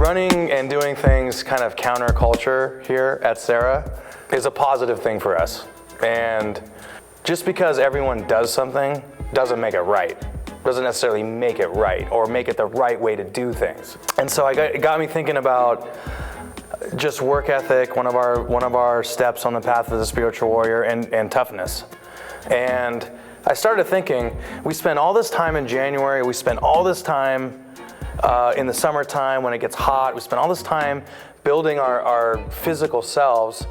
running and doing things kind of counterculture here at Serra is a positive thing for us. And just because everyone does something doesn't make it right. Doesn't necessarily make it right or make it the right way to do things. And so it got me thinking about just work ethic, one of our steps on the path of the spiritual warrior, and toughness. And I started thinking, we spend all this time in January, we spend all this time in the summertime when it gets hot, we spend all this time building our physical selves,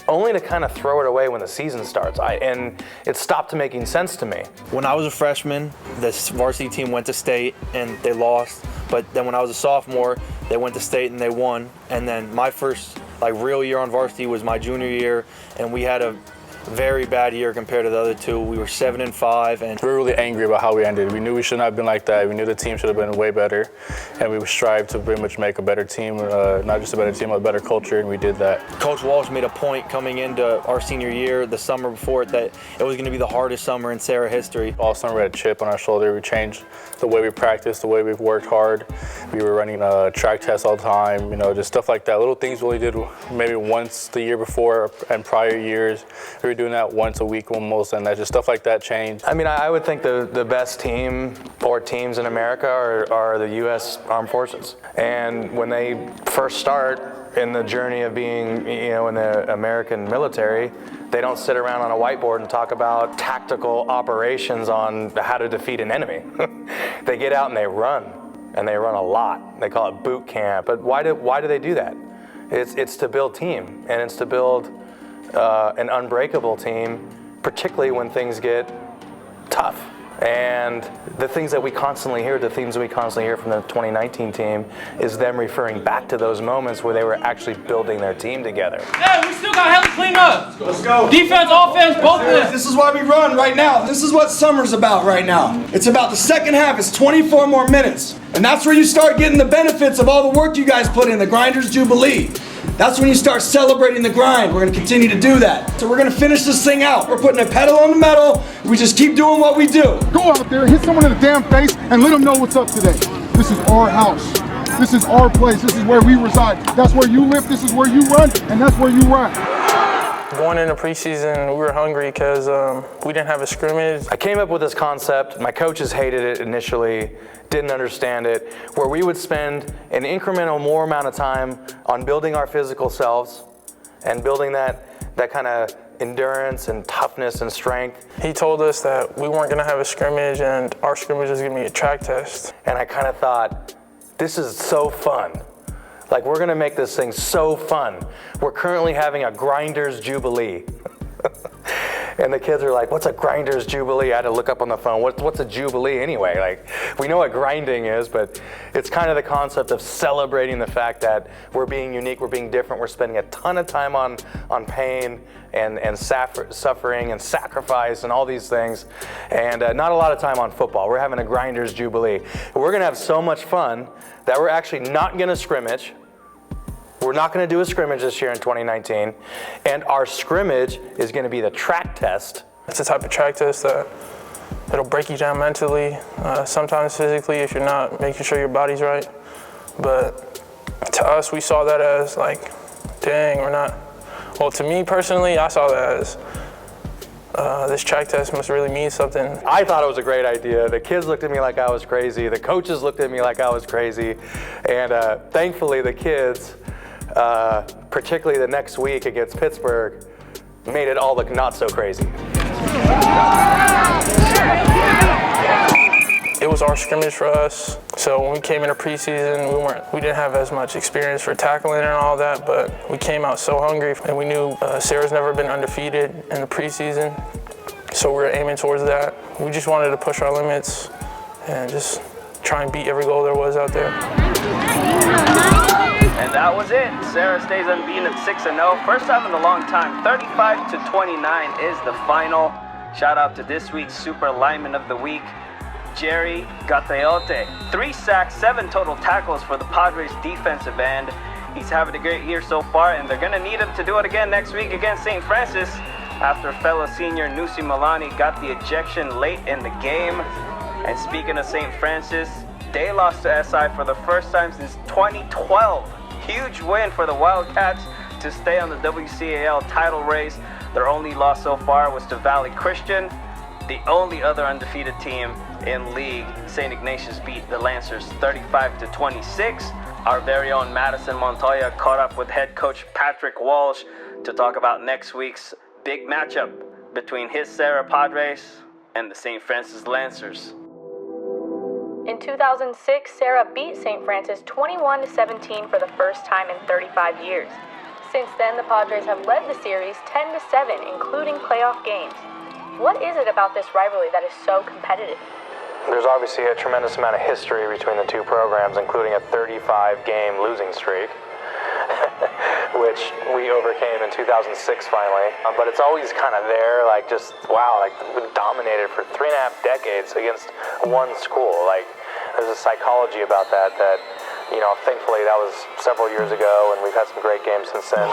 only to kind of throw it away when the season starts. And it stopped making sense to me. When I was a freshman, this varsity team went to state and they lost. But then when I was a sophomore, they went to state and they won. And then my first real year on varsity was my junior year, and we had a very bad year compared to the other two. We were 7-5, and we were really angry about how we ended. We knew we should not have been like that. We knew the team should have been way better, and we would strive to pretty much make a better team, not just a better team, but a better culture, and we did that. Coach Walsh made a point coming into our senior year, the summer before it, that it was going to be the hardest summer in Serra history. All summer we had a chip on our shoulder. We changed the way we practiced, the way we've worked hard. We were running track tests all the time, just stuff like that. Little things we only did maybe once the year before and prior years. We were doing that once a week almost, and that just stuff like that changed. I mean, I would think the best team or teams in America are the U.S. Armed Forces. And when they first start in the journey of being, in the American military, they don't sit around on a whiteboard and talk about tactical operations on how to defeat an enemy. They get out and they run a lot. They call it boot camp. But why do they do that? It's to build team, and it's to build an unbreakable team, particularly when things get tough. And the things that we constantly hear, the themes that we constantly hear from the 2019 team, is them referring back to those moments where they were actually building their team together. Hey, we still got hell to clean up. Let's go. Defense, offense, both of them. This is why we run right now. This is what summer's about right now. It's about the second half. It's 24 more minutes. And that's where you start getting the benefits of all the work you guys put in, the Grinders Jubilee. That's when you start celebrating the grind. We're going to continue to do that. So we're going to finish this thing out. We're putting a pedal on the metal. We just keep doing what we do. Go out there, hit someone in the damn face, and let them know what's up today. This is our house. This is our place. This is where we reside. That's where you live. This is where you run, and that's where you run. Going into preseason, we were hungry because we didn't have a scrimmage. I came up with this concept. My coaches hated it initially, didn't understand it, where we would spend an incremental more amount of time on building our physical selves and building that kind of endurance and toughness and strength. He told us that we weren't going to have a scrimmage, and our scrimmage was going to be a track test. And I kind of thought, this is so fun. We're going to make this thing so fun. We're currently having a Grinders Jubilee. And the kids are like, what's a Grinders Jubilee? I had to look up on the phone, what's a Jubilee anyway? We know what grinding is, but it's kind of the concept of celebrating the fact that we're being unique, we're being different, we're spending a ton of time on pain and suffering and sacrifice and all these things, and not a lot of time on football. We're having a Grinders Jubilee. We're going to have so much fun that we're actually not going to scrimmage. We're not going to do a scrimmage this year in 2019, and our scrimmage is going to be the track test. It's a type of track test that it'll break you down mentally, sometimes physically if you're not making sure your body's right. But to us, we saw that as dang, we're not. Well, to me personally, I saw that as this track test must really mean something. I thought it was a great idea. The kids looked at me like I was crazy. The coaches looked at me like I was crazy. And thankfully, the kids, particularly the next week against Pittsburg, made it all look not so crazy. It was our scrimmage for us. So when we came into preseason, we didn't have as much experience for tackling and all that, but we came out so hungry, and we knew Serra's never been undefeated in the preseason, so we were aiming towards that. We just wanted to push our limits and just try and beat every goal there was out there. And that was it. Serra stays unbeaten at 6-0. First time in a long time. 35-29 is the final. Shout out to this week's Super Lineman of the Week, Jerry Gateote. 3 sacks, 7 total tackles for the Padres defensive end. He's having a great year so far, and they're going to need him to do it again next week against St. Francis after fellow senior Nusi Milani got the ejection late in the game. And speaking of St. Francis, They lost to SI for the first time since 2012. Huge win for the Wildcats to stay on the WCAL title race. Their only loss so far was to Valley Christian. The only other undefeated team in league, St. Ignatius beat the Lancers 35-26. Our very own Madyson Montoya caught up with head coach Patrick Walsh to talk about next week's big matchup between his Serra Padres and the St. Francis Lancers. In 2006, Serra beat St. Francis 21-17 for the first time in 35 years. Since then, the Padres have led the series 10-7, including playoff games. What is it about this rivalry that is so competitive? There's obviously a tremendous amount of history between the two programs, including a 35-game losing streak, which we overcame in 2006 finally. But it's always kind of there, like just, wow, like we dominated for 3.5 decades against one school. Like there's a psychology about that, you know, thankfully that was several years ago, and we've had some great games since then.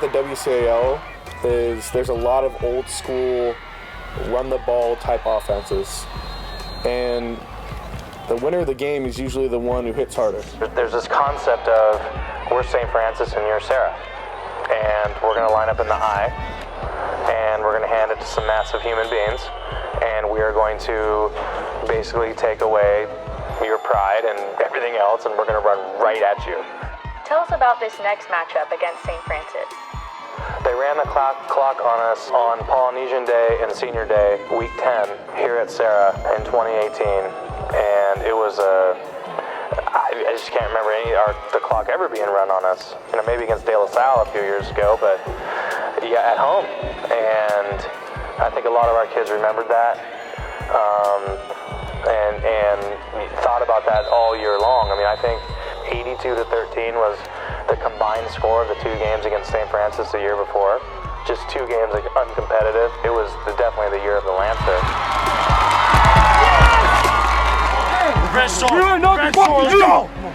The WCAL is there's a lot of old school run the ball type offenses, and the winner of the game is usually the one who hits harder. There's this concept of we're St. Francis and you're Serra, and we're going to line up in the I, and we're going to hand it to some massive human beings, and we are going to basically take away your pride and everything else, and we're going to run right at you. Tell us about this next matchup against St. Francis. They ran the clock on us on Polynesian Day and Senior Day, week 10, here at Serra in 2018, and it was I just can't remember the clock ever being run on us. You know, maybe against De La Salle a few years ago, but yeah, at home. And I think a lot of our kids remembered that, and thought about that all year long. I mean, I think 82-13 was the combined score of the two games against St. Francis the year before. Just two games, like, uncompetitive. It was definitely the year of the Lancer.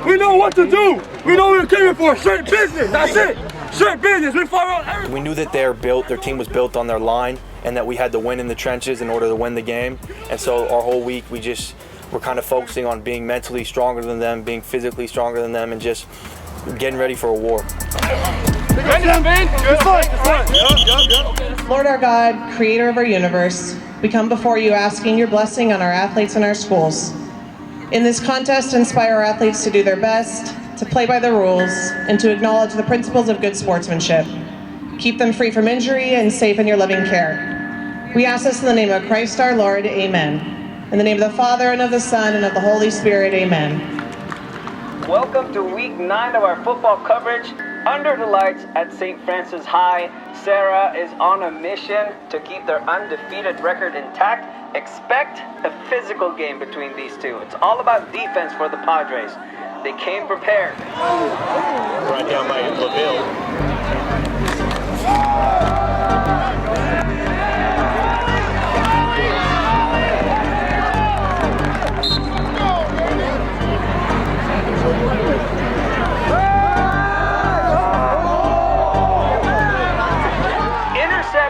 We know what to do. We know what we're coming for. Straight business. That's it. Straight business. We fire out everything. We knew that their team was built on their line, and that we had to win in the trenches in order to win the game. And so our whole week we're kind of focusing on being mentally stronger than them, being physically stronger than them, and just getting ready for a war. Lord our God, creator of our universe, we come before you asking your blessing on our athletes and our schools. In this contest, inspire our athletes to do their best, to play by the rules, and to acknowledge the principles of good sportsmanship. Keep them free from injury and safe in your loving care. We ask this in the name of Christ our Lord, amen. In the name of the Father, and of the Son, and of the Holy Spirit, amen. Welcome to week 9 of our football coverage. Under the lights at St. Francis High, Serra is on a mission to keep their undefeated record intact. Expect a physical game between these two. It's all about defense for the Padres. They came prepared. Right down by LaVille.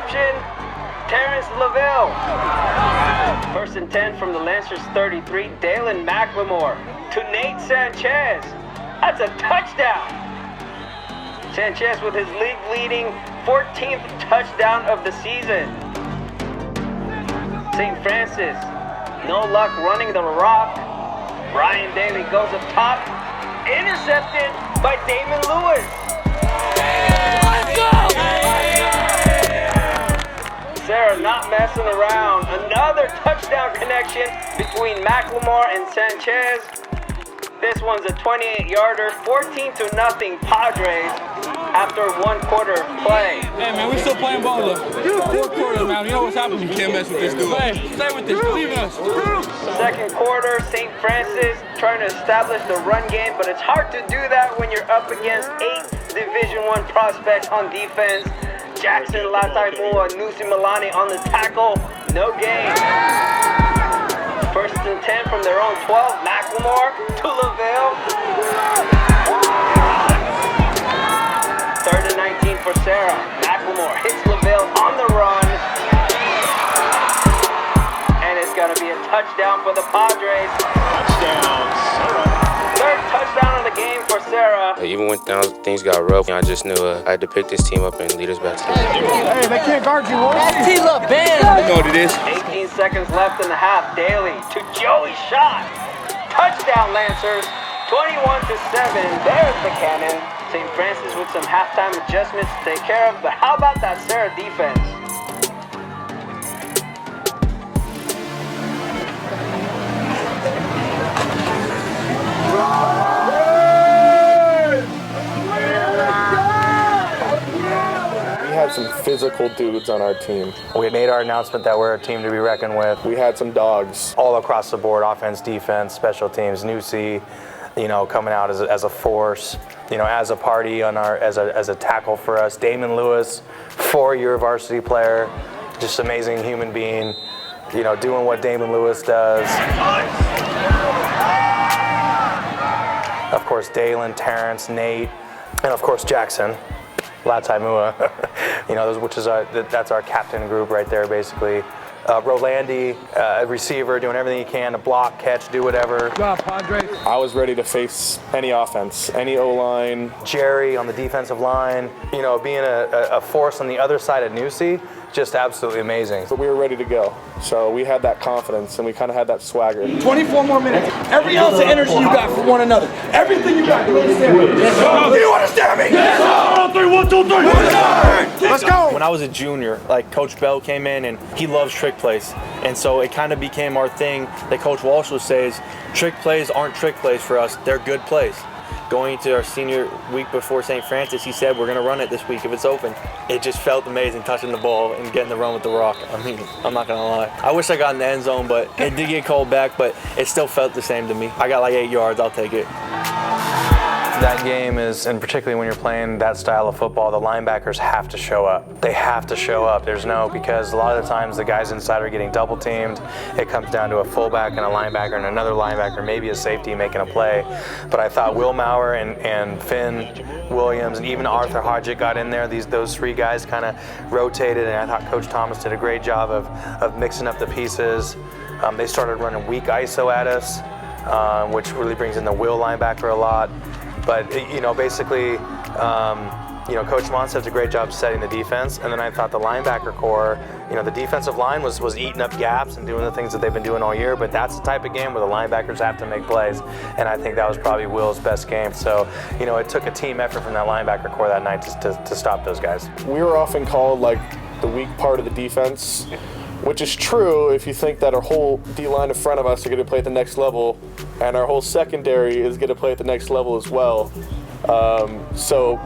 interception, Terrence LaVille. 1st and 10 from the Lancers 33, Dalen McLemore to Nate Sanchez. That's a touchdown. Sanchez with his league-leading 14th touchdown of the season. St. Francis, no luck running the rock. Ryan Daly goes up top, intercepted by Damon Lewis. Let's go! Serra not messing around. Another touchdown connection between McLemore and Sanchez. This one's a 28-yarder, 14-0 Padres after 1 quarter of play. Hey man, we still playing ball though. 4 quarters, man. You know what's happening. You can't mess with this dude. Stay with this. Believe in us. 2nd quarter, St. Francis trying to establish the run game, but it's hard to do that when you're up against 8 Division I prospects on defense. Jackson Lataimua, Nusi Milani on the tackle. No gain. 1st and 10 from their own 12. McLemore to LaVille. 3rd and 19 for Serra. McLemore hits LaVille on the run. And it's going to be a touchdown for the Padres. Touchdown, Serra. 3rd touchdown of the game for Serra. Even when things got rough, I just knew I had to pick this team up and lead us back to the game. Hey, they can't guard you, Walsh. That team look bad. You know what it is. 18 seconds left in the half. Daly to Joey Shot. Touchdown Lancers. 21-7. There's the cannon. St. Francis with some halftime adjustments to take care of. But how about that Serra defense? We had some physical dudes on our team. We made our announcement that we're a team to be reckoned with. We had some dogs. All across the board, offense, defense, special teams, Nusi, coming out as a force, as a party as a tackle for us. Damon Lewis, 4-year varsity player, just amazing human being, doing what Damon Lewis does. Of course, Dalen, Terrence, Nate, and of course Jackson Lataimua, that's our captain group right there, basically. Rolandi, a receiver, doing everything he can to block, catch, do whatever. Good job, Padre. I was ready to face any offense, any O-line. Jerry on the defensive line, being a force on the other side of Nusi, just absolutely amazing. But we were ready to go. So we had that confidence and we kind of had that swagger. 24 more minutes. Every ounce of energy you got for one another. Everything you got. Do you understand me? Yes, do you understand me? Yes, sir. 3, 1, 2, 3. Let's go. When I was a junior, Coach Bell came in and he loves trick plays. And so it kind of became our thing that Coach Walsh would say is trick plays aren't trick plays for us. They're good plays. Going into our senior week before St. Francis, he said, we're going to run it this week if it's open. It just felt amazing touching the ball and getting the run with the rock. I mean, I'm not going to lie. I wish I got in the end zone, but it did get called back, but it still felt the same to me. I got 8 yards, I'll take it. That game is, and particularly when you're playing that style of football, the linebackers have to show up. They have to show up. Because a lot of the times the guys inside are getting double teamed. It comes down to a fullback and a linebacker and another linebacker, maybe a safety making a play. But I thought Will Maurer and Finn Williams and even Arthur Hodgett got in there. Those 3 guys kind of rotated, and I thought Coach Thomas did a great job of mixing up the pieces. They started running weak ISO at us, which really brings in the Will linebacker a lot. But, basically, Coach Mons did a great job setting the defense. And then I thought the linebacker core, the defensive line was eating up gaps and doing the things that they've been doing all year. But that's the type of game where the linebackers have to make plays. And I think that was probably Will's best game. So, it took a team effort from that linebacker core that night to stop those guys. We were often called the weak part of the defense, which is true if you think that our whole D-line in front of us are going to play at the next level, and our whole secondary is going to play at the next level as well. So,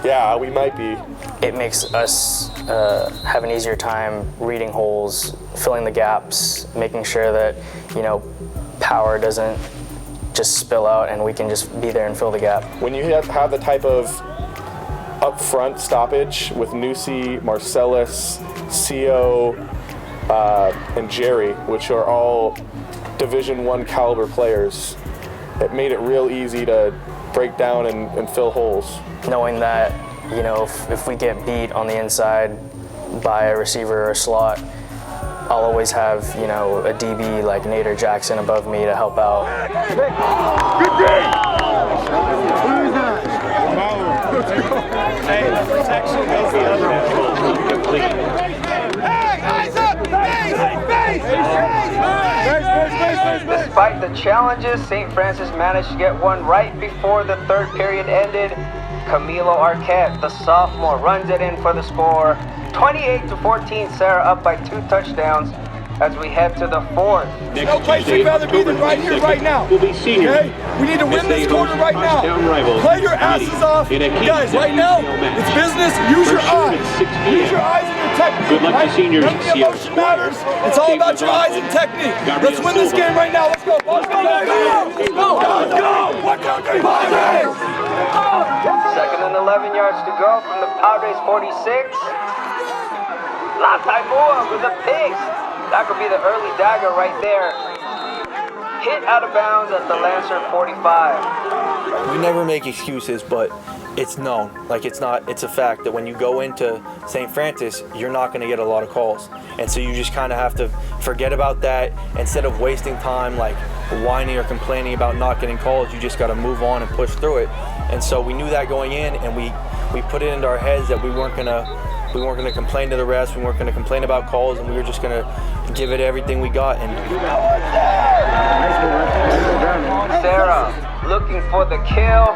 yeah, we might be. It makes us have an easier time reading holes, filling the gaps, making sure that, power doesn't just spill out and we can just be there and fill the gap. When you have the type of up-front stoppage with Nusi, Marcellus, Co, and Jerry, which are all Division I caliber players, it made it real easy to break down and fill holes. Knowing that, if we get beat on the inside, by a receiver or a slot, I'll always have, you know, a DB like Nate or Jackson above me to help out. Despite the challenges, St. Francis managed to get one right before the third period ended. Camilo Arquette, the sophomore, runs it in for the score. 28-14, Serra up by 2 touchdowns as we head to the fourth. No place we'd rather be than right here, right now. Okay? We need to win this quarter right now. Play your asses off. Guys, right now, it's business. Use your eyes. Use your eyes and your technique. Good luck to seniors. None of the emotion matters. It's all about your eyes and technique. Let's win this game right now. Let's go. Let's go. Let's go. Let's go. 1, 2, 3, Padres! Second and 11 yards to go from the Padres 46. La Taibua with a pick. That could be the early dagger right there. Hit out of bounds at the Lancer 45. We never make excuses, but it's known. Like, it's a fact that when you go into St. Francis, you're not going to get a lot of calls. And so you just kind of have to forget about that. Instead of wasting time like whining or complaining about not getting calls, you just got to move on and push through it. And so we knew that going in, and we put it into our heads that we weren't going to complain to the refs, we weren't going to complain about calls, and we were just going to give it everything we got. And Serra looking for the kill.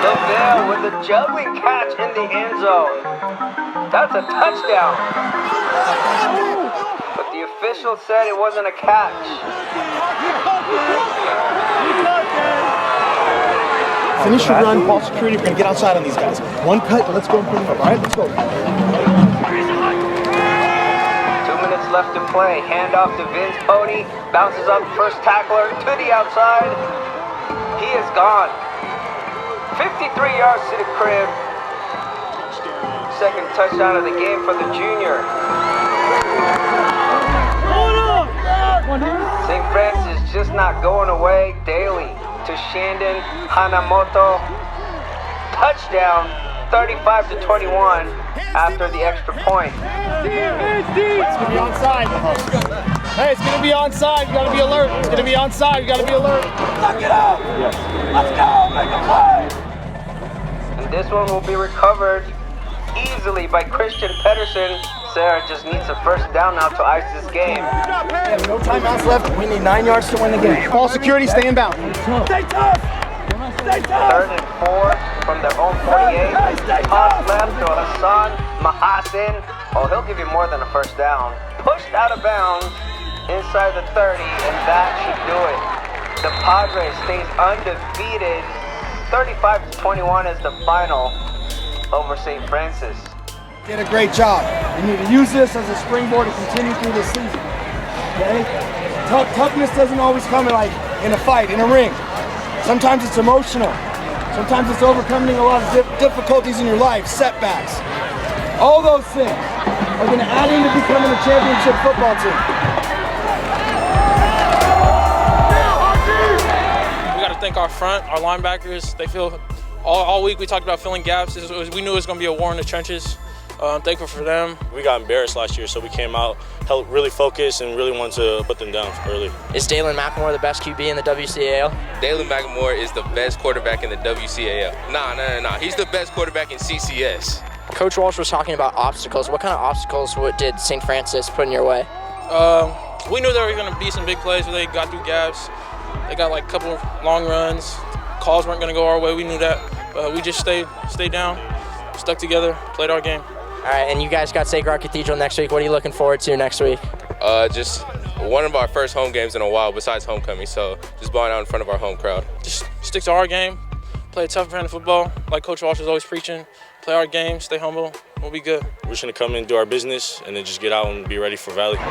Lavelle with a juggling catch in the end zone. That's a touchdown. But the official said it wasn't a catch. Finish your run, ball security, we're going to get outside on these guys. One cut, let's go and put them up. All right, let's go. 2 minutes left to play. Hand off to Vince Pony. Bounces up first tackler to the outside. He is gone. 53 yards to the crib. Second touchdown of the game for the junior. St. Francis just not going away daily. To Shandon Hanamoto. Touchdown, 35-21 after the extra point. It's going to be onside. Hey, it's going to be onside. You got to be alert. It's going to be onside. You got to be alert. Lock it up. Let's go. Make a play. And this one will be recovered easily by Christian Pedersen. Serra just needs a first down now to ice this game. We have no timeouts left. We need 9 yards to win the game. Ball security, stay inbound. Stay tough. Stay tough. 3rd and 4 from their own 48. Toss left to Hassan Mahasin. Oh, he'll give you more than a first down. Pushed out of bounds inside the 30, and that should do it. The Padres stays undefeated. 35-21 is the final over St. Francis. Did a great job. You need to use this as a springboard to continue through this season. Okay? Toughness doesn't always come in a fight, in a ring. Sometimes it's emotional. Sometimes it's overcoming a lot of difficulties in your life, setbacks. All those things are going to add into becoming a championship football team. We got to thank our front, our linebackers. They feel all week we talked about filling gaps. We knew it was going to be a war in the trenches. I'm thankful for them. We got embarrassed last year, so we came out, really focused, and really wanted to put them down early. Is Dalen McElmore the best QB in the WCAL? Dalen McElmore is the best quarterback in the WCAL. Nah. He's the best quarterback in CCS. Coach Walsh was talking about obstacles. What kind of obstacles did St. Francis put in your way? We knew there were going to be some big plays where they got through gaps. They got a couple of long runs. Calls weren't going to go our way. We knew that. But we just stayed down, stuck together, played our game. All right, and you guys got Sacred Cathedral next week. What are you looking forward to next week? Just one of our first home games in a while besides homecoming, so just balling out in front of our home crowd. Just stick to our game, play tough brand of football, like Coach Walsh is always preaching. Play our game, stay humble, we'll be good. We're just going to come in, do our business, and then just get out and be ready for Valley. I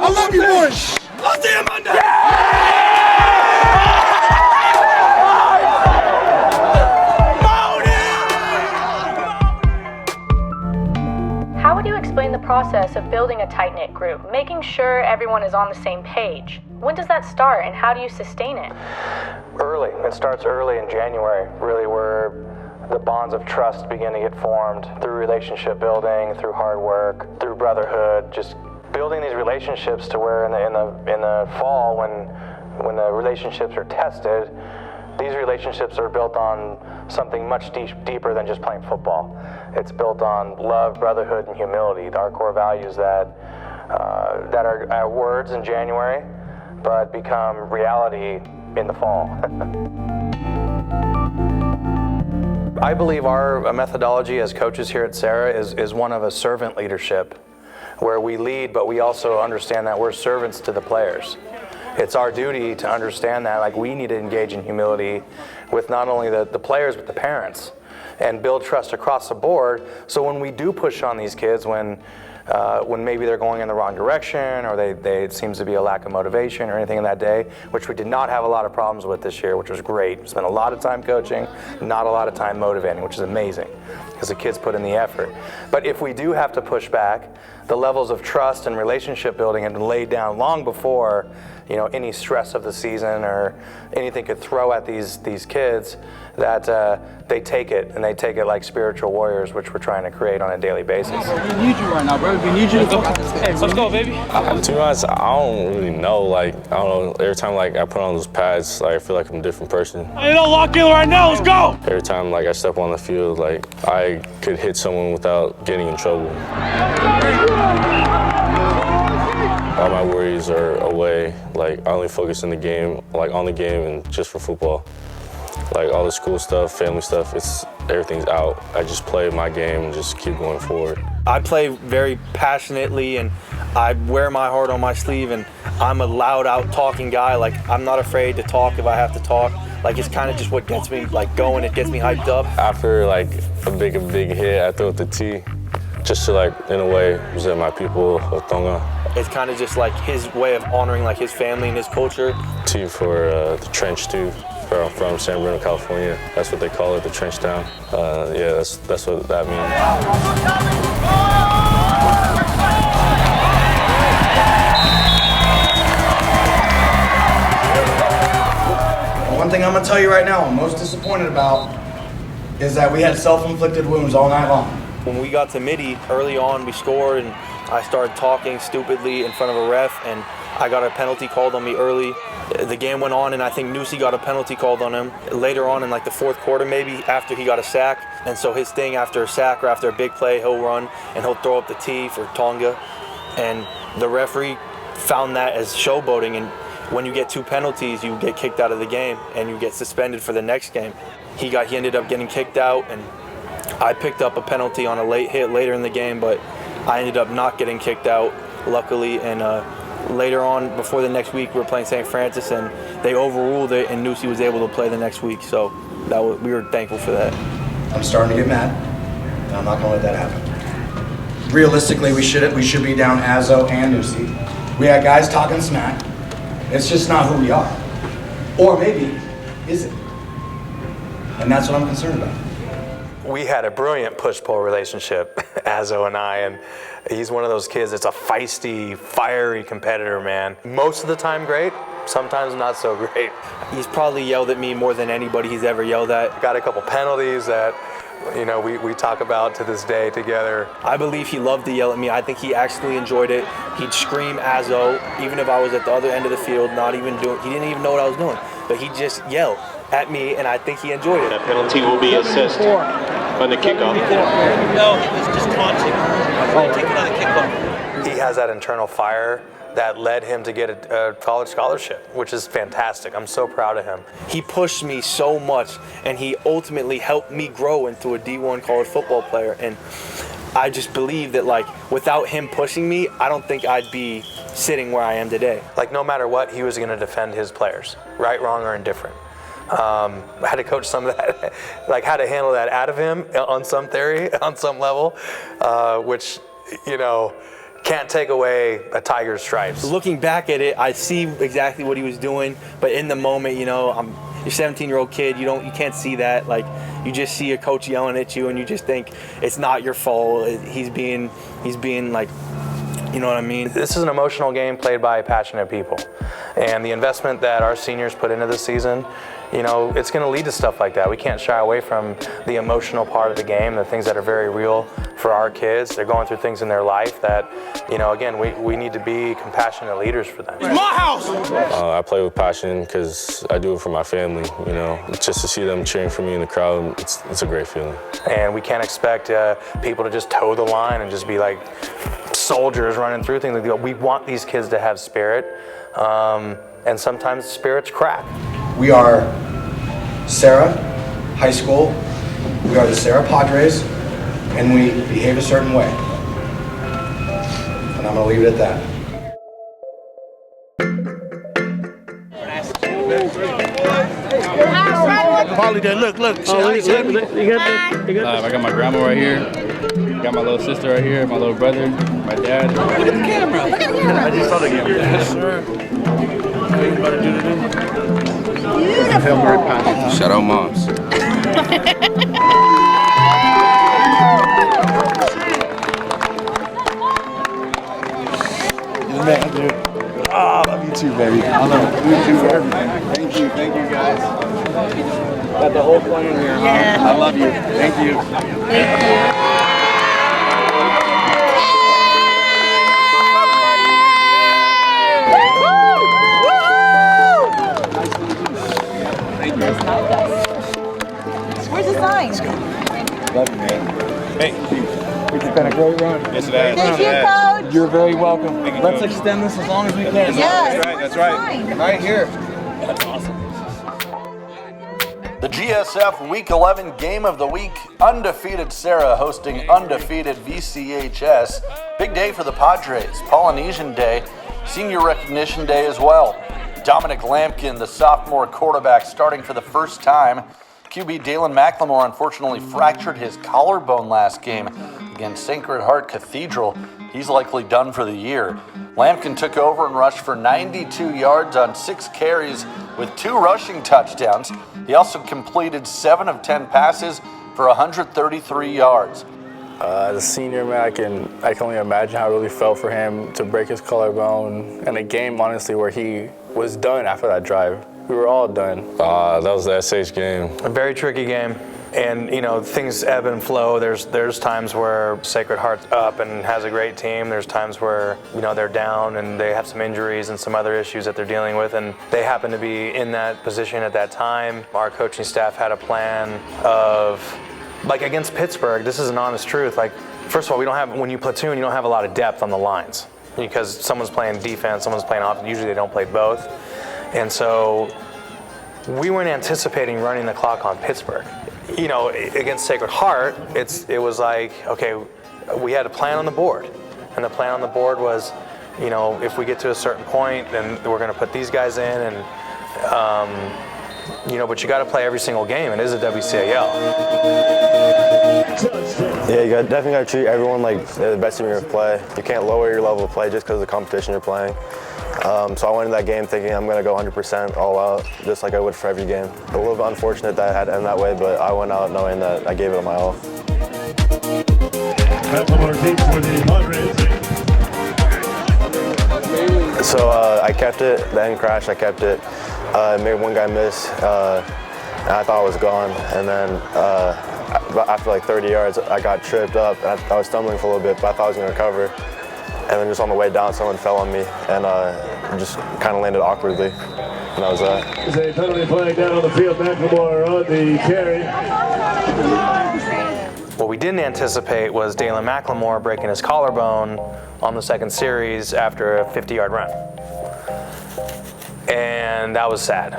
love you, boys. I'll see you Monday. process of building a tight-knit group, making sure everyone is on the same page? When does that start, and how do you sustain it? Early. It starts early in January, really, where the bonds of trust begin to get formed through relationship building, through hard work, through brotherhood, just building these relationships to where in the fall, when the relationships are tested, these relationships are built on something much deeper than just playing football. It's built on love, brotherhood, and humility, our core values that are words in January, but become reality in the fall. I believe our methodology as coaches here at Serra is one of a servant leadership, where we lead, but we also understand that we're servants to the players. It's our duty to understand that, like, we need to engage in humility with not only the players, but the parents, and build trust across the board. So when we do push on these kids, when maybe they're going in the wrong direction, or it seems to be a lack of motivation or anything in that day, which we did not have a lot of problems with this year, which was great. We spent a lot of time coaching, not a lot of time motivating, which is amazing, because the kids put in the effort. But if we do have to push back, the levels of trust and relationship building had been laid down long before any stress of the season or anything could throw at these kids, that they take it, and they take it like spiritual warriors, which we're trying to create on a daily basis. We need you right now, bro. We need you to go. Hey, let's go, baby. To be honest, I don't really know. I don't know. Every time I put on those pads, I feel like I'm a different person. Hey, don't lock in right now. Let's go. Every time I step on the field, I could hit someone without getting in trouble. All my worries are away. I only focus in the game, on the game and just for football. All the school stuff, family stuff, everything's out. I just play my game and just keep going forward. I play very passionately, and I wear my heart on my sleeve, and I'm a loud, out-talking guy. I'm not afraid to talk if I have to talk. It's kind of just what gets me going. It gets me hyped up. After a big hit, I throw it to T, just to in a way represent my people of Tonga. It's kind of just his way of honoring his family and his culture. T for the trench too. Where I'm from, San Bruno, California. That's what they call it, the trench town. Yeah, that's what that means. One thing I'm gonna tell you right now, I'm most disappointed about is that we had self-inflicted wounds all night long. When we got to Mitty, early on we scored, and I started talking stupidly in front of a ref, and I got a penalty called on me early. The game went on, and I think Nusi got a penalty called on him later on in the fourth quarter, maybe, after he got a sack. And so his thing, after a sack or after a big play, he'll run and he'll throw up the T for Tonga. And the referee found that as showboating, and when you get 2 penalties, you get kicked out of the game and you get suspended for the next game. He ended up getting kicked out, and I picked up a penalty on a late hit later in the game, but I ended up not getting kicked out, luckily. And later on, before the next week, we were playing St. Francis, and they overruled it, and Nusi was able to play the next week. So we were thankful for that. I'm starting to get mad, and I'm not going to let that happen. Realistically, we should be down Azo and Nusi. We had guys talking smack. It's just not who we are. Or maybe, is it? And that's what I'm concerned about. We had a brilliant push-pull relationship, Azo and I, and he's one of those kids that's a feisty, fiery competitor, man. Most of the time great, sometimes not so great. He's probably yelled at me more than anybody he's ever yelled at. Got a couple penalties that we talk about to this day together. I believe he loved to yell at me. I think he actually enjoyed it. He'd scream Azo, even if I was at the other end of the field, he didn't even know what I was doing, but he'd just yell at me, and I think he enjoyed it. That penalty will be assessed on the kickoff. No, he was just taunting. Take another kickoff. He has that internal fire that led him to get a college scholarship, which is fantastic. I'm so proud of him. He pushed me so much, and he ultimately helped me grow into a D1 college football player. And I just believe that without him pushing me, I don't think I'd be sitting where I am today. No matter what, he was going to defend his players, right, wrong, or indifferent. I had to coach some of that, how to handle that out of him on some theory, on some level, which, can't take away a tiger's stripes. Looking back at it, I see exactly what he was doing, but in the moment, you're 17-year-old kid. You can't see that. Like, you just see a coach yelling at you, and you just think it's not your fault. He's being like, you know what I mean? This is an emotional game played by passionate people. And the investment that our seniors put into this season, you know, it's going to lead to stuff like that. We can't shy away from the emotional part of the game, the things that are very real for our kids. They're going through things in their life that, you know, again, we need to be compassionate leaders for them. It's my house! I play with passion because I do it for my family, you know. Just to see them cheering for me in the crowd, it's a great feeling. And we can't expect people to just toe the line and just be like soldiers running through things. We want these kids to have spirit, and sometimes spirits crack. We are Serra High School, we are the Serra Padres, and we behave a certain way. And I'm going to leave it at that. Polly there, look. I got my grandma right here. Got my little sister right here, my little brother, my dad. Look at the camera. Look at the camera. I just saw the camera. Yes, sir. What are you about to do today? Shout out moms. Man, dude. Oh, I love you too, baby. I love you too for everything. Thank you guys. Got the whole plan here, huh? I love you. Thank you. Where's the sign? Love you, man. Hey. It's been a great run. Yes, it has. Thank you, Coach. You're very welcome. Let's extend this as long as we can. Yes. That's right. Right here. That's awesome. The GSF Week 11 Game of the Week, undefeated Serra hosting undefeated VCHS. Big day for the Padres, Polynesian Day, Senior Recognition Day as well. Dominic Lampkin, the sophomore quarterback, starting for the first time. QB Dalen McLemore unfortunately fractured his collarbone last game against Sacred Heart Cathedral. He's likely done for the year. Lampkin took over and rushed for 92 yards on 6 carries with 2 rushing touchdowns. He also completed 7 of 10 passes for 133 yards. As a senior, man, I can only imagine how it really felt for him to break his collarbone in a game, honestly, where he was done after that drive. We were all done. That was the SH game. A very tricky game. And, you know, things ebb and flow. There's times where Sacred Heart's up and has a great team. There's times where, you know, they're down and they have some injuries and some other issues that they're dealing with, and they happen to be in that position at that time. Our coaching staff had a plan of, like against Pittsburg, this is an honest truth. Like, first of all, when you platoon, you don't have a lot of depth on the lines because someone's playing defense, someone's playing offense. Usually they don't play both. And so we weren't anticipating running the clock on Pittsburg. You know, against Sacred Heart, it was like, okay, we had a plan on the board. And the plan on the board was, you know, if we get to a certain point, then we're going to put these guys in. And, you know, but you got to play every single game. It is a WCAL. Yeah, you definitely got to treat everyone like they're the best team you're going to play. You can't lower your level of play just because of the competition you're playing. So I went into that game thinking I'm going to go 100% all out, just like I would for every game. A little bit unfortunate that it had to end that way, but I went out knowing that I gave it my all. So I kept it, the end crash, I kept it. Made one guy miss, and I thought I was gone. And then after like 30 yards, I got tripped up. And I was stumbling for a little bit, but I thought I was going to recover. And then just on the way down, someone fell on me and just kind of landed awkwardly. And that was that. There's a penalty flag down on the field. McLemore on the carry. What we didn't anticipate was Dalen McLemore breaking his collarbone on the second series after a 50-yard run. And that was sad.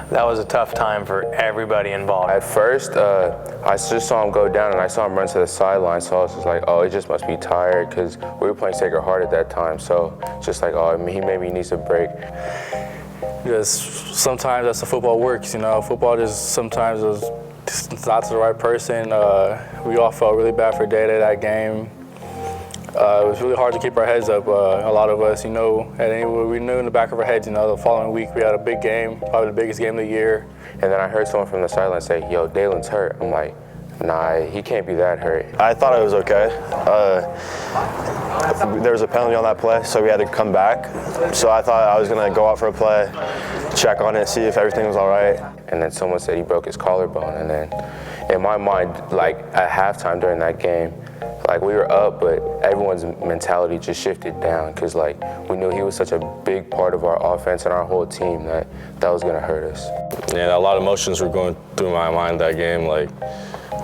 That was a tough time for everybody involved. At first, I just saw him go down and I saw him run to the sideline, so I was just like, oh, he just must be tired, because we were playing Sacred Heart at that time, so just like, oh, he maybe needs a break. Just sometimes that's how football works, you know. Football just sometimes is just not to the right person. We all felt really bad for Day-Day that game. It was really hard to keep our heads up. A lot of us, we knew in the back of our heads, the following week we had a big game, probably the biggest game of the year. And then I heard someone from the sideline say, yo, Dalen's hurt. I'm like, nah, he can't be that hurt. I thought it was okay. There was a penalty on that play, so we had to come back. So I thought I was going to go out for a play, check on it, see if everything was all right. And then someone said he broke his collarbone. And then in my mind, like at halftime during that game, like we were up, but everyone's mentality just shifted down because like we knew he was such a big part of our offense and our whole team that was going to hurt us. Yeah, a lot of emotions were going through my mind that game. Like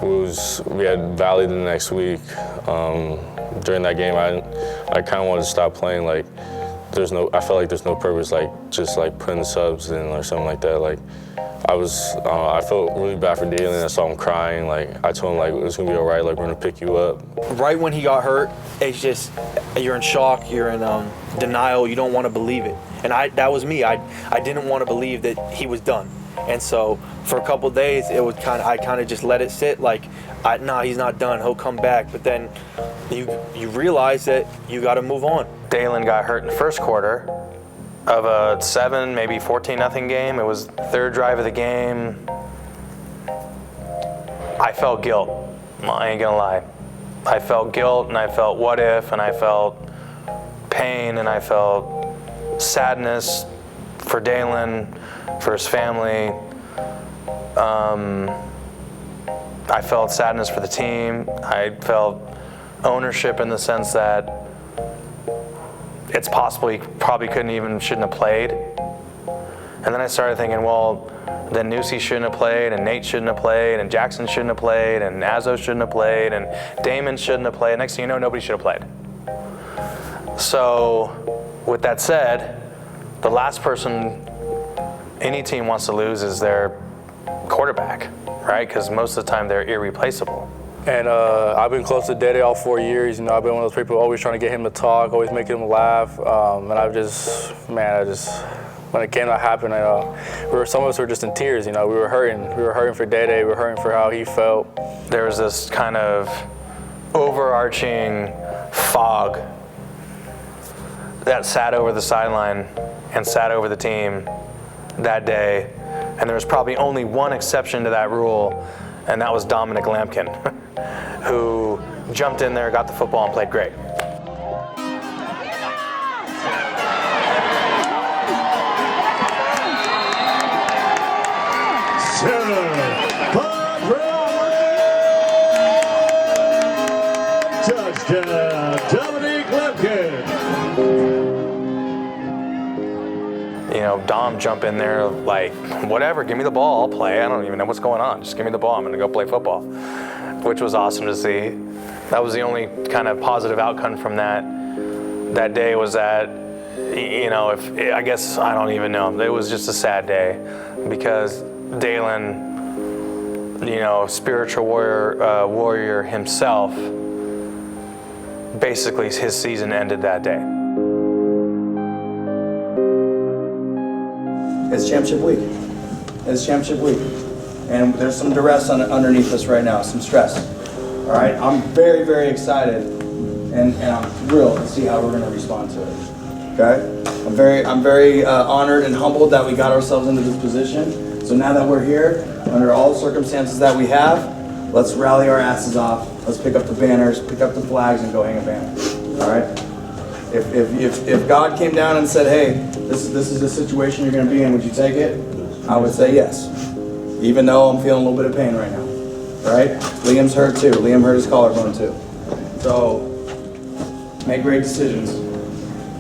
we had Valley the next week. During that game, I kind of wanted to stop playing. Like I felt like there's no purpose, like just like putting subs in or something like that. Like I felt really bad for Dalen. I saw him crying. Like I told him like it's gonna be all right. Like we're gonna pick you up. Right when he got hurt, it's just you're in shock. You're in denial. You don't want to believe it. And that was me. I didn't want to believe that he was done. And so for a couple days, I kind of just let it sit. Like, nah, he's not done. He'll come back. But then you realize that you got to move on. Dalen got hurt in the first quarter of a 7, maybe 14-0 game. It was the third drive of the game. I felt guilt. I ain't gonna lie. I felt guilt, and I felt what if, and I felt pain, and I felt sadness for Dalen, for his family. I felt sadness for the team. I felt ownership in the sense that it's possible he probably shouldn't have played. And then I started thinking, well, then Nusi shouldn't have played, and Nate shouldn't have played, and Jackson shouldn't have played, and Azo shouldn't have played, and Damon shouldn't have played. Next thing you know, nobody should have played. So with that said, the last person any team wants to lose is their quarterback, right? Because most of the time they're irreplaceable. And I've been close to Dede all 4 years. I've been one of those people always trying to get him to talk, always making him laugh. When it came to happen, some of us were just in tears. We were hurting. We were hurting for Dede. We were hurting for how he felt. There was this kind of overarching fog that sat over the sideline and sat over the team that day. And there was probably only one exception to that rule, and that was Dominic Lampkin, who jumped in there, got the football, and played great. Touchdown, Dominic Lampkin. Dom jump in there like, whatever, give me the ball, I'll play. I don't even know what's going on. Just give me the ball, I'm gonna go play football, which was awesome to see. That was the only kind of positive outcome from that day was that, I guess, I don't even know. It was just a sad day because Dalen, spiritual warrior himself, basically his season ended that day. It's championship week. It's championship week. And there's some duress underneath us right now, some stress. All right, I'm very, very excited and I'm thrilled to see how we're gonna respond to it, okay? I'm very honored and humbled that we got ourselves into this position. So now that we're here, under all the circumstances that we have, let's rally our asses off. Let's pick up the banners, pick up the flags, and go hang a banner, all right? If God came down and said, hey, this is the situation you're going to be in, would you take it? I would say yes, even though I'm feeling a little bit of pain right now, right? Liam's hurt too. Liam hurt his collarbone too. So make great decisions.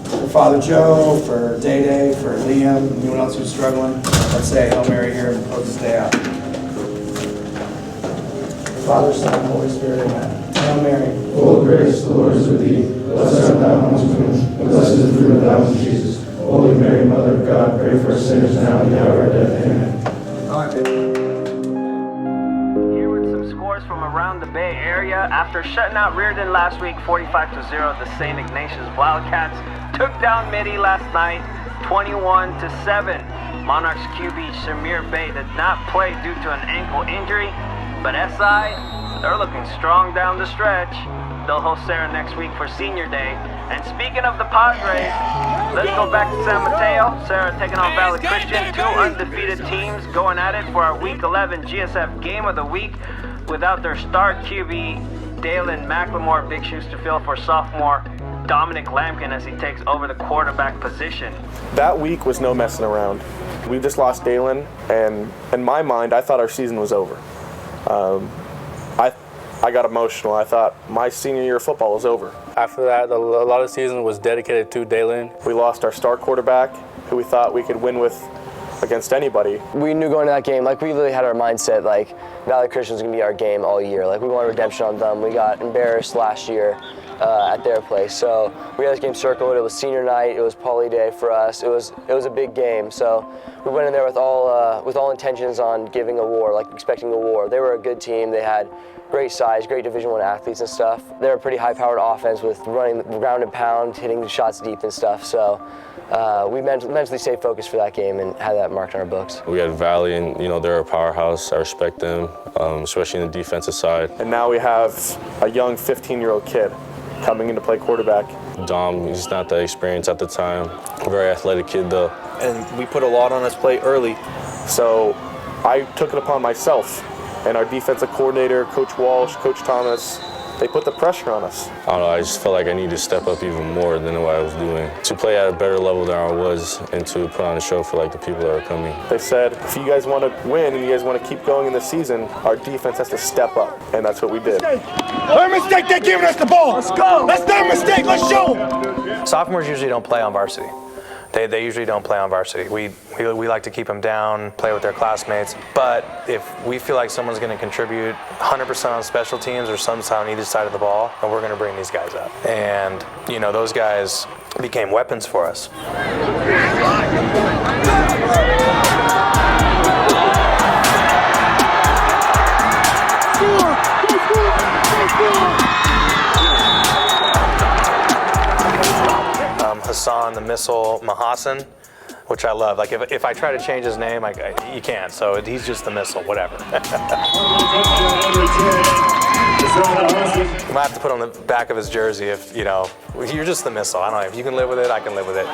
For Father Joe, for Day, for Liam, anyone else who's struggling, let's say Hail Mary here and close this day out. Father, Son, Holy Spirit, amen. Hail Mary, full of grace, the Lord is with thee. Blessed art thou amongst women, and blessed is the fruit of thy womb, Jesus. Holy Mary, Mother of God, pray for us sinners now and the hour of our death. Amen. Here with some scores from around the Bay Area. After shutting out Riordan last week, 45-0, the St. Ignatius Wildcats took down Mitty last night, 21-7. Monarchs QB Shamir Bey did not play due to an ankle injury, but SI, they're looking strong down the stretch. They'll host Serra next week for Senior Day. And speaking of the Padres, let's go back to San Mateo. Serra taking on Valley Christian, 2 undefeated teams going at it for our Week 11 GSF Game of the Week without their star QB, Dalen McLemore. Big shoes to fill for sophomore Dominic Lampkin as he takes over the quarterback position. That week was no messing around. We just lost Dalen, and in my mind, I thought our season was over. I got emotional. I thought my senior year of football was over. After that, a lot of the season was dedicated to Dalen. We lost our star quarterback, who we thought we could win with against anybody. We knew going to that game, like we literally had our mindset, like Valley Christian's gonna be our game all year. Like we wanted redemption on them. We got embarrassed last year at their place. So we had this game circled. It was senior night. It was Poly Day for us. It was a big game. So we went in there with all intentions on giving a war, like expecting a war. They were a good team. They had great size, great Division I athletes and stuff. They're a pretty high-powered offense with running ground and pound, hitting shots deep and stuff. So we mentally stayed focused for that game and had that marked on our books. We had Valley, and they're a powerhouse. I respect them, especially in the defensive side. And now we have a young 15-year-old kid coming in to play quarterback. Dom, he's not that experienced at the time. Very athletic kid though. And we put a lot on his plate early. So I took it upon myself, and our defensive coordinator, Coach Walsh, Coach Thomas, they put the pressure on us. I don't know, I just felt like I needed to step up even more than what I was doing. To play at a better level than I was and to put on a show for like the people that are coming. They said, if you guys want to win and you guys want to keep going in the season, our defense has to step up, and that's what we did. Their mistake, they're giving us the ball. Let's go. That's their mistake, let's show them. Sophomores usually don't play on varsity. They usually don't play on varsity. We like to keep them down, play with their classmates. But if we feel like someone's going to contribute 100% on special teams or some side on either side of the ball, then we're going to bring these guys up. And those guys became weapons for us. Hassan, the missile, Mahasan, which I love. Like if I try to change his name, you can't. So he's just the missile, whatever. I might have to put on the back of his jersey if you're just the missile. I don't know if you can live with it. I can live with it.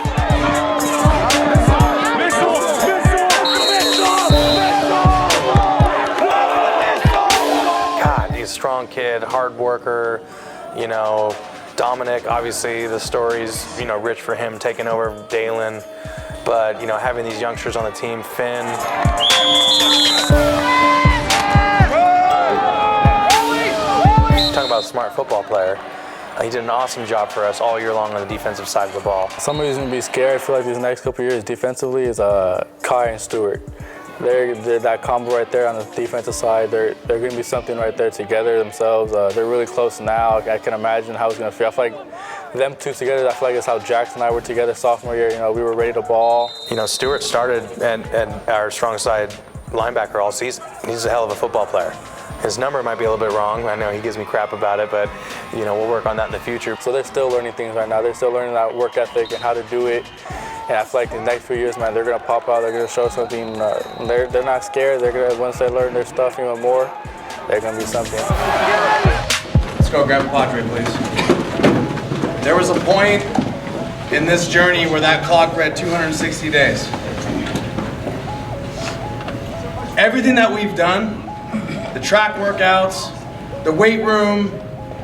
God, he's a strong kid, hard worker. Dominic, obviously the story's rich for him taking over Dalen, but having these youngsters on the team, Finn. Talking about a smart football player. He did an awesome job for us all year long on the defensive side of the ball. Somebody who's going to be scared for these next couple of years defensively is Kai and Stewart. They're that combo right there on the defensive side. They're going to be something right there together themselves. They're really close now. I can imagine how it's going to feel. I feel like them two together, I feel like it's how Jackson and I were together sophomore year. We were ready to ball. Stewart started at our strong side linebacker all season. He's a hell of a football player. His number might be a little bit wrong. I know he gives me crap about it, but we'll work on that in the future. So they're still learning things right now. They're still learning that work ethic and how to do it. And I feel like the next few years, man, they're gonna pop out. They're gonna show something. They're not scared. They're gonna, once they learn their stuff even more, they're gonna be something. Let's go grab a Padre, please. There was a point in this journey where that clock read 260 days. Everything that we've done, the track workouts, the weight room,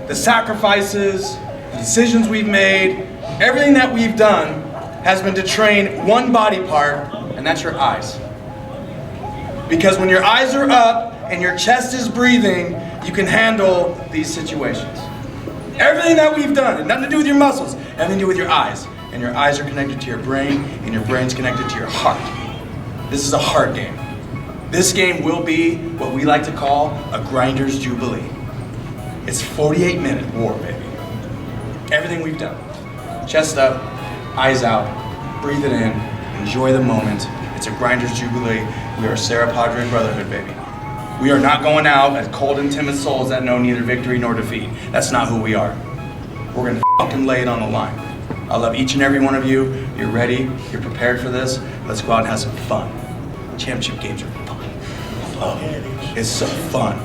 the sacrifices, the decisions we've made, everything that we've done has been to train one body part, and that's your eyes. Because when your eyes are up and your chest is breathing, you can handle these situations. Everything that we've done, and nothing to do with your muscles, everything to do with your eyes. And your eyes are connected to your brain, and your brain's connected to your heart. This is a heart game. This game will be what we like to call a grinder's jubilee. It's 48-minute war, baby. Everything we've done. Chest up, eyes out, breathe it in, enjoy the moment. It's a grinder's jubilee. We are Serra Padre Brotherhood, baby. We are not going out as cold and timid souls that know neither victory nor defeat. That's not who we are. We're gonna fucking lay it on the line. I love each and every one of you. You're ready, you're prepared for this. Let's go out and have some fun. Championship games are fun. Oh, it's so fun.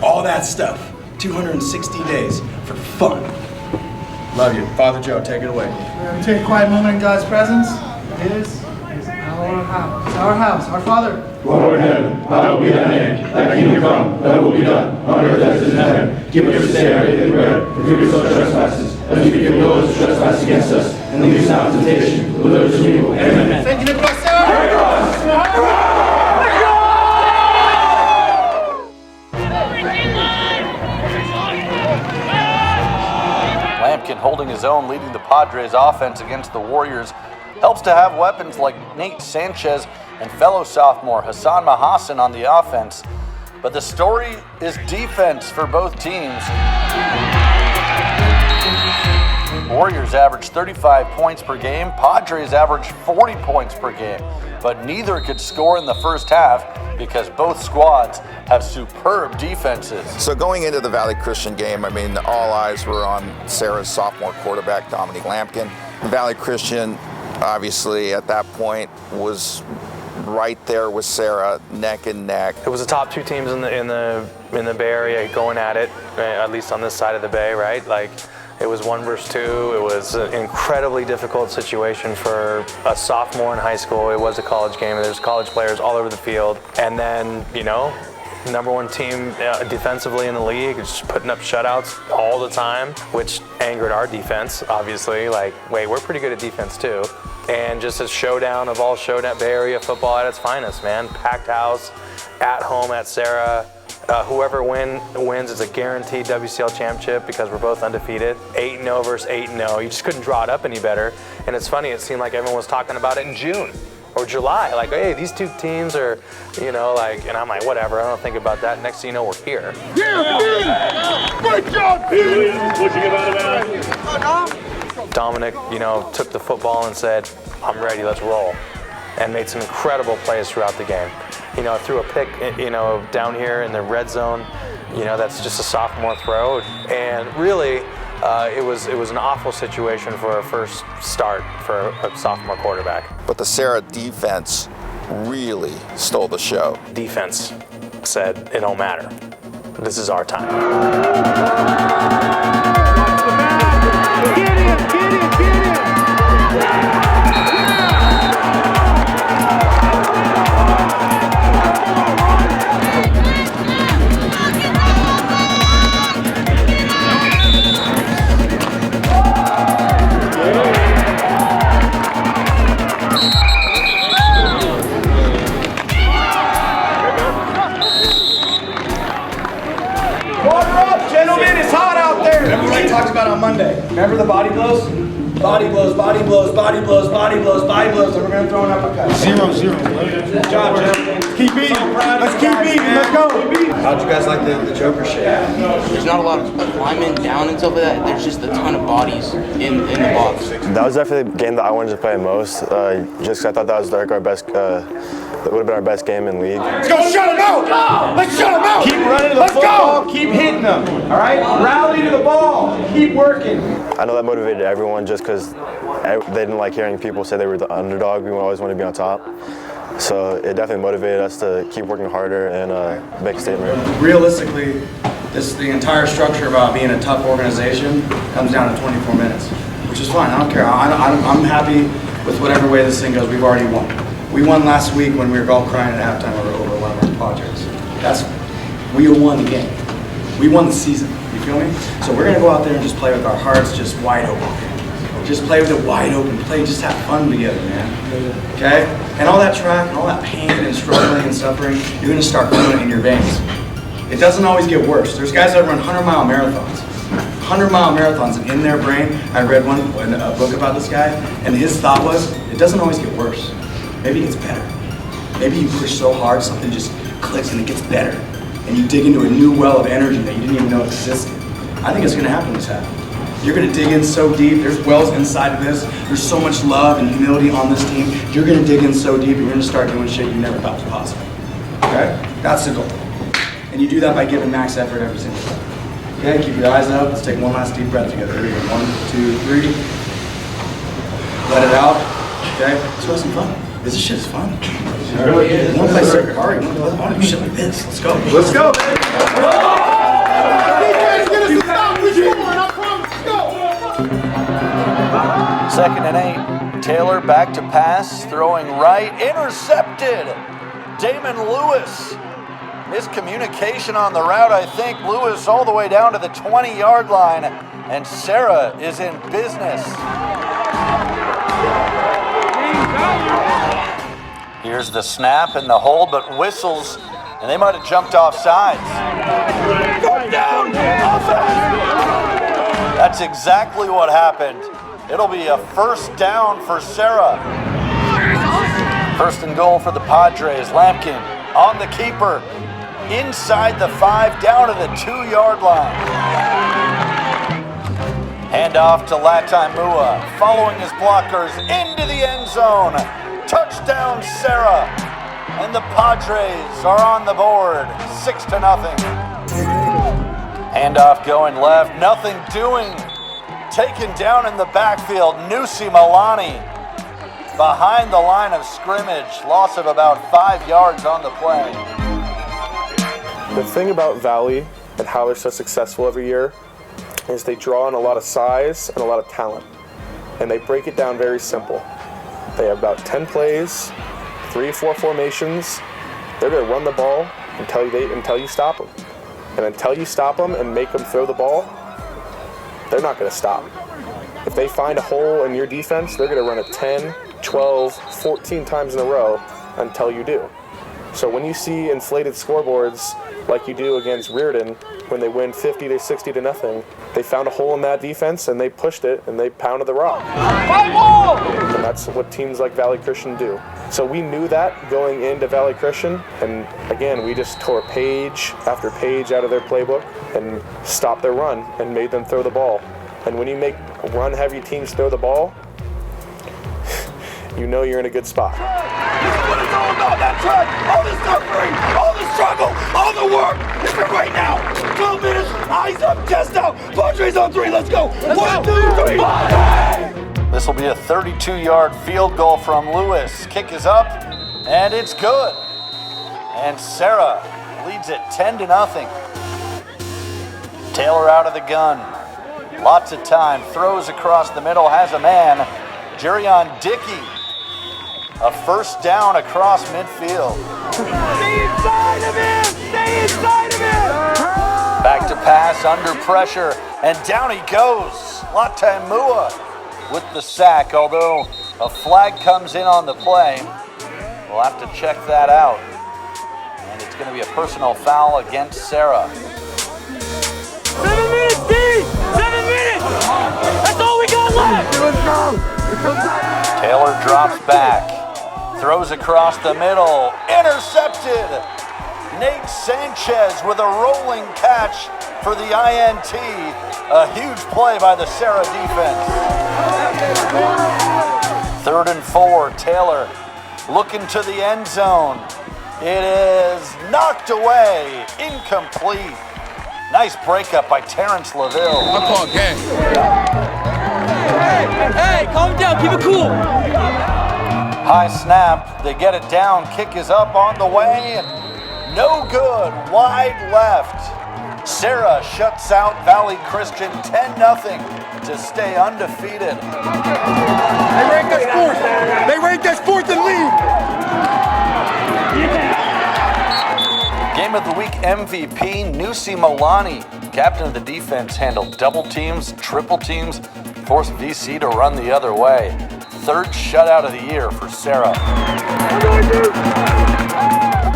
All that stuff 260 days for fun. Love you. Father Joe, take it away. We're going to take a quiet moment in God's presence. This is our house. It's our house, our Father. Lord in heaven, hallowed be thy name. Thy kingdom come, thy will be done, on earth as it is in heaven. Give us this day our daily bread, and forgive us our trespasses, as we forgive those who trespass against us. And lead us not into temptation, but deliver us from evil. Amen. Thank you, Nicholas. Lampkin holding his own, leading the Padres offense against the Warriors. Helps to have weapons like Nate Sanchez and fellow sophomore Hassan Mahassan on the offense. But the story is defense for both teams. Warriors average 35 points per game. Padres average 40 points per game. But neither could score in the first half because both squads have superb defenses. So going into the Valley Christian game, I mean, all eyes were on Serra's sophomore quarterback, Dominic Lampkin. Valley Christian, obviously, at that point, was right there with Serra, neck and neck. It was the top two teams in the Bay Area going at it, at least on this side of the Bay, right? Like, it was 1 versus 2. It was an incredibly difficult situation for a sophomore in high school. It was a college game, and there's college players all over the field. And then, you know, number one team defensively in the league, just putting up shutouts all the time, which angered our defense, obviously. Like, wait, we're pretty good at defense too. And just a showdown of all showdown, Bay Area football at its finest, man. Packed house, at home at Serra. Whoever wins is a guaranteed WCL championship because we're both undefeated. 8-0 versus 8-0. You just couldn't draw it up any better. And it's funny, it seemed like everyone was talking about it in June or July. Like, hey, these two teams are, you know, like, and I'm like, whatever, I don't think about that. Next thing you know, we're here. Yeah, great job, Pete! What'd you get out of that? Dominic, you know, took the football and said, I'm ready, let's roll. And made some incredible plays throughout the game. You know, threw a pick, you know, down here in the red zone. You know, that's just a sophomore throw. And really, it was an awful situation for a first start for a sophomore quarterback. But the Serra defense really stole the show. Defense said, it don't matter. This is our time. Get him! Gentlemen, it's hot out there. Remember what I talked about on Monday? Remember the body blows? Body blows, body blows, body blows, body blows, body blows, and we're going to throw an uppercut. 0-0. Good job, gentlemen. Keep eating. Let's keep eating. Let's go. How'd you guys like the Joker shit? There's not a lot of linemen down and stuff like that. There's just a ton of bodies in the box. That was definitely the game that I wanted to play most, just because I thought that was like our best, it would have been our best game in league. Let's go, shut him out! Let's shut him out! Keep running to the football, keep hitting them, all right? Rally to the ball, keep working. I know that motivated everyone just because they didn't like hearing people say they were the underdog. We always wanted to be on top. So it definitely motivated us to keep working harder and make a statement. Realistically, the entire structure about being a tough organization comes down to 24 minutes, which is fine. I don't care. I'm happy with whatever way this thing goes. We've already won. We won last week when we were all crying at halftime over one of our Padres. We won the game. We won the season. You feel me? So we're gonna go out there and just play with our hearts just wide open. Just play with it wide open. Play, just have fun together, man. Okay? And all that track and all that pain and struggling and suffering, you're gonna start feeling it in your veins. It doesn't always get worse. There's guys that run 100-mile marathons. 100-mile marathons, and in their brain, I read a book about this guy, and his thought was, it doesn't always get worse. Maybe it gets better. Maybe you push so hard, something just clicks and it gets better. And you dig into a new well of energy that you didn't even know existed. I think it's gonna happen this half. You're gonna dig in so deep, there's wells inside of this, there's so much love and humility on this team, you're gonna dig in so deep and you're gonna start doing shit you never thought was possible. Okay? That's the goal. And you do that by giving max effort every single time. Okay, keep your eyes up, let's take one last deep breath together. Here we go, 1, 2, 3. Let it out, okay? Let's have some fun. This shit is fun. I want to play Circuit Hardy. I want to do shit like this. Let's go. Let's go, baby. 2nd and 8. Taylor back to pass, throwing right, intercepted. Damon Lewis. Miscommunication on the route, I think. Lewis all the way down to the 20-yard line, and Serra is in business. Here's the snap and the hold, but whistles, and they might have jumped off sides. Go down, That's exactly what happened. It'll be a first down for Serra. First and goal for the Padres. Lampkin on the keeper. Inside the 5, down to the 2-yard line. Handoff to Latimua, following his blockers into the end zone. Touchdown, Serra. And the Padres are on the board, 6-0. Handoff going left, nothing doing. Taken down in the backfield, Nusi Malani. Behind the line of scrimmage, loss of about 5 yards on the play. The thing about Valley and how they're so successful every year is they draw on a lot of size and a lot of talent. And they break it down very simple. They have about 10 plays, 3 or 4 formations. They're going to run the ball until you stop them. And until you stop them and make them throw the ball, they're not going to stop. If they find a hole in your defense, they're going to run it 10, 12, 14 times in a row until you do. So when you see inflated scoreboards like you do against Riordan, when they win 50-60-0, they found a hole in that defense and they pushed it and they pounded the rock. And that's what teams like Valley Christian do. So we knew that going into Valley Christian, and again, we just tore page after page out of their playbook and stopped their run and made them throw the ball. And when you make run-heavy teams throw the ball, you know you're in a good spot. What is all about that track? All the suffering, all the struggle, all the work. It's for right now. 12 minutes, eyes up, chest out. Padres on 3, let's go. 1, 2, 3. Padres! This will be a 32-yard field goal from Lewis. Kick is up, and it's good. And Serra leads it 10-0. Taylor out of the gun. Lots of time. Throws across the middle, has a man. Jerion Dickey. A first down across midfield. Stay inside of him! Stay inside of him! Back to pass, under pressure, and down he goes. Latimua with the sack, although a flag comes in on the play. We'll have to check that out. And it's going to be a personal foul against Serra. 7 minutes, D! 7 minutes! That's all we got left! Let's go! Taylor drops back. Throws across the middle. Intercepted! Nate Sanchez with a rolling catch for the INT. A huge play by the Serra defense. 3rd and 4. Taylor looking to the end zone. It is knocked away. Incomplete. Nice breakup by Terrence LaVille. I call game. Hey, calm down. Keep it cool. High snap, they get it down, kick is up on the way, no good, wide left. Serra shuts out Valley Christian 10-0 to stay undefeated. They rank us 4th. They rank us 4th in league. Game of the Week MVP, Nusi Malani. Captain of the defense, handled double teams, triple teams, forced VC to run the other way. 3rd shutout of the year for Serra.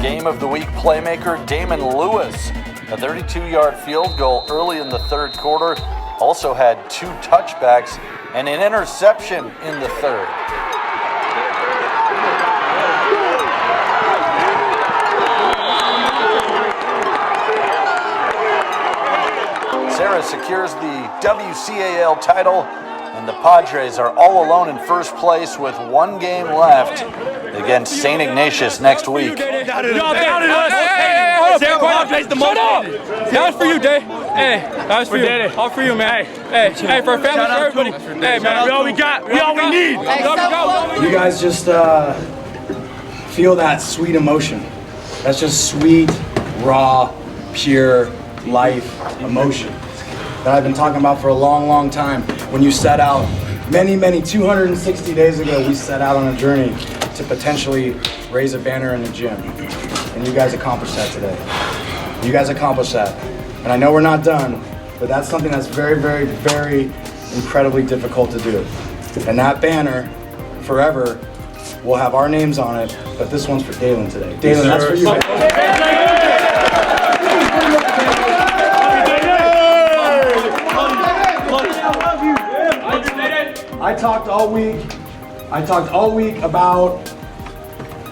Game of the Week playmaker, Damon Lewis. A 32-yard field goal early in the 3rd quarter. Also had 2 touchbacks and an interception in the 3rd. Serra secures the WCAL title, and the Padres are all alone in first place with 1 game left against St. Ignatius next week. Hey, Padres the most. That was for you, Day. Hey, that was for you. All for you, man. Hey, for our family, for everybody. Hey, man, we all we got. We all we need. You guys just feel that sweet emotion. That's just sweet, raw, pure life emotion that I've been talking about for a long, long time. When you set out Many 260 days ago, we set out on a journey to potentially raise a banner in the gym. And you guys accomplished that today. You guys accomplished that. And I know we're not done, but that's something that's very, very, very incredibly difficult to do. And that banner, forever, will have our names on it, but this one's for Dalen today. Dalen, that's for you, man. I talked all week about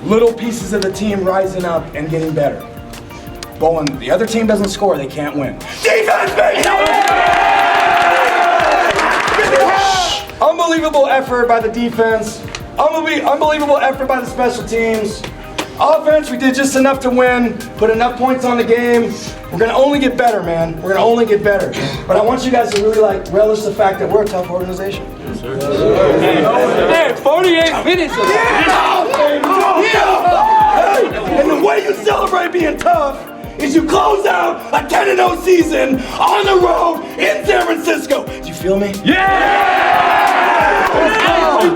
little pieces of the team rising up and getting better. But when the other team doesn't score, they can't win. Defense, baby! Unbelievable effort by the defense. Unbelievable effort by the special teams. Offense, we did just enough to win, put enough points on the game. We're gonna only get better, man. We're gonna only get better. But I want you guys to really relish the fact that we're a tough organization. Yes, sir. Hey, 48 minutes of Yeah! And the way you celebrate being tough is you close out a 10-0 season on the road in San Francisco. Do you feel me? Yeah!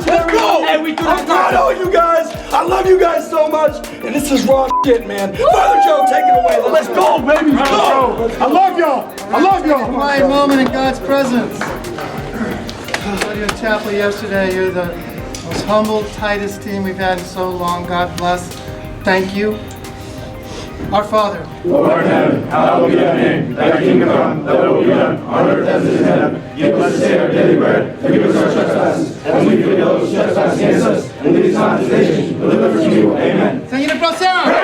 Let's go! I'm proud of you guys. I love you guys so much. And this is raw shit, man. Father Joe, take it away. Let's go, baby. Let's go. I love y'all. I love y'all. Quiet moment in God's presence. I told you in chapel yesterday, you're the most humble, tightest team we've had in so long. God bless. Thank you. Our Father, who art in heaven, hallowed be thy name. Thy kingdom come, thy will be done, on earth as it is in heaven. Give us this day our daily bread, forgive us our trespasses, as we forgive those who trespass against us. And lead us not into temptation, but deliver us from evil. Amen. Sing it, brother.